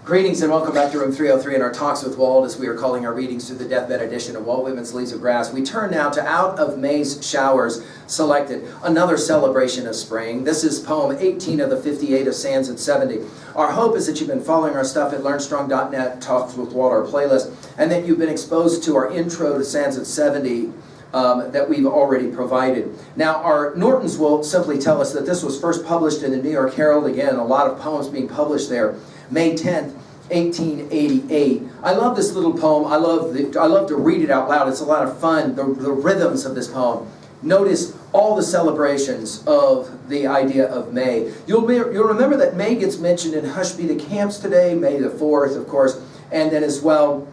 Greetings and welcome back to Room 303 in our Talks with Walt, as we are calling our readings through the deathbed edition of Walt Whitman's Leaves of Grass. We turn now to Out of May's Showers Selected, another celebration of spring. This is poem 18 of the 58 of Sands at 70. Our hope is that you've been following our stuff at LearnStrong.net, Talks with Walt, our playlist, and that you've been exposed to our intro to Sands at 70 that we've already provided. Now, our Nortons will simply tell us that this was first published in the New York Herald. Again, a lot of poems being published there. May 10th, 1888. I love this little poem. I love to read it out loud. It's a lot of fun, the rhythms of this poem. Notice all the celebrations of the idea of May. You'll remember that May gets mentioned in Hush Be the Camps today, May the 4th, of course, and then as well,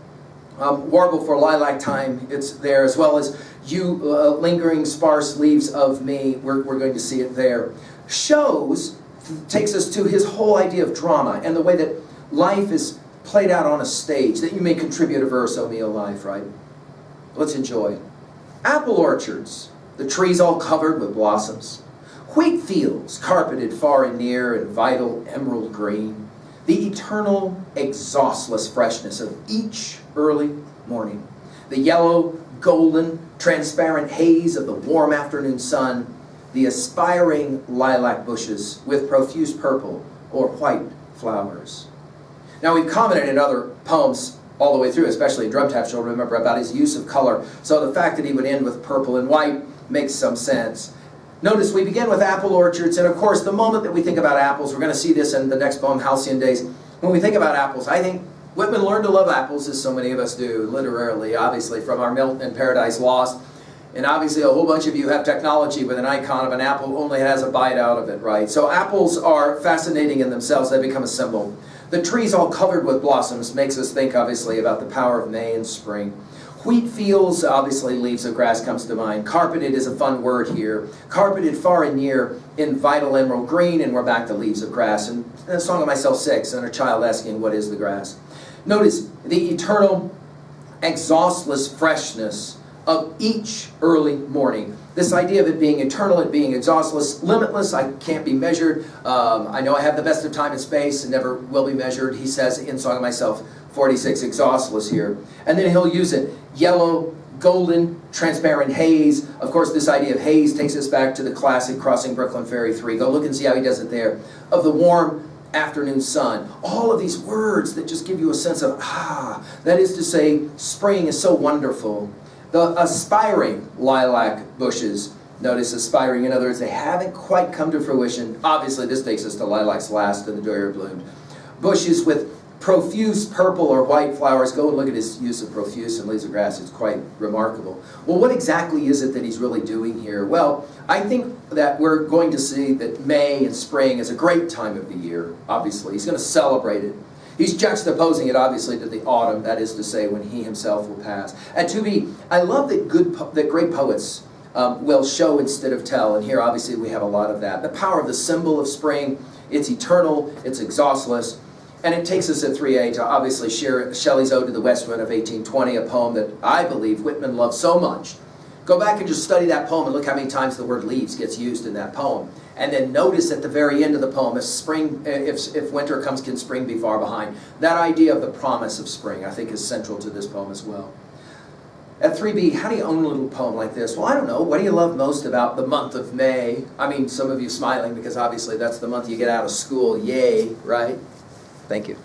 Warble for Lilac Time, it's there, as well as You Lingering Sparse Leaves of Me, we're going to see it there. Shows takes us to his whole idea of drama and the way that life is played out on a stage, that you may contribute a verse, O me, O life, right? Let's enjoy. Apple orchards, the trees all covered with blossoms. Wheat fields, carpeted far and near in vital emerald green. The eternal, exhaustless freshness of each early morning. The yellow, golden, transparent haze of the warm afternoon sun. The aspiring lilac bushes with profuse purple or white flowers. Now, we've commented in other poems all the way through, especially in Drum Tap, you'll remember about his use of color. So the fact that he would end with purple and white makes some sense. Notice we begin with apple orchards, and of course, the moment that we think about apples, we're going to see this in the next poem, Halcyon Days. When we think about apples, I think Whitman learned to love apples, as so many of us do, literally, obviously, from our Milton and Paradise Lost. And obviously a whole bunch of you have technology with an icon of an apple only has a bite out of it, right? So apples are fascinating in themselves. They become a symbol. The trees all covered with blossoms makes us think, obviously, about the power of May and spring. Wheat fields, obviously leaves of grass comes to mind. Carpeted is a fun word here. Carpeted far and near in vital emerald green, and we're back to leaves of grass. And a song of myself 6, and a child asking, what is the grass? Notice the eternal, exhaustless freshness of each early morning. This idea of it being eternal, it being exhaustless, limitless, I can't be measured. I know I have the best of time and space and never will be measured, he says in Song of Myself 46, exhaustless here. And then he'll use it, yellow, golden, transparent haze. Of course, this idea of haze takes us back to the classic Crossing Brooklyn Ferry 3. Go look and see how he does it there. Of the warm afternoon sun. All of these words that just give you a sense of, that is to say, spring is so wonderful. The aspiring lilac bushes, notice aspiring, in other words, they haven't quite come to fruition. Obviously, this takes us to lilacs last and the joy are bloomed. Bushes with profuse purple or white flowers. Go and look at his use of profuse in Leaves of Grass. It's quite remarkable. Well, what exactly is it that he's really doing here? Well, I think that we're going to see that May and spring is a great time of the year, obviously. He's going to celebrate it. He's juxtaposing it, obviously, to the autumn, that is to say, when he himself will pass. And to me, I love that great poets will show instead of tell, and here, obviously, we have a lot of that. The power of the symbol of spring, it's eternal, it's exhaustless, and it takes us at 3A to, obviously, Shelley's Ode to the West Wind of 1820, a poem that I believe Whitman loved so much. Go back and just study that poem and look how many times the word leaves gets used in that poem. And then notice at the very end of the poem, if winter comes, can spring be far behind? That idea of the promise of spring, I think, is central to this poem as well. At 3B, how do you own a little poem like this? Well, I don't know. What do you love most about the month of May? I mean, some of you smiling because obviously that's the month you get out of school. Yay, right? Thank you.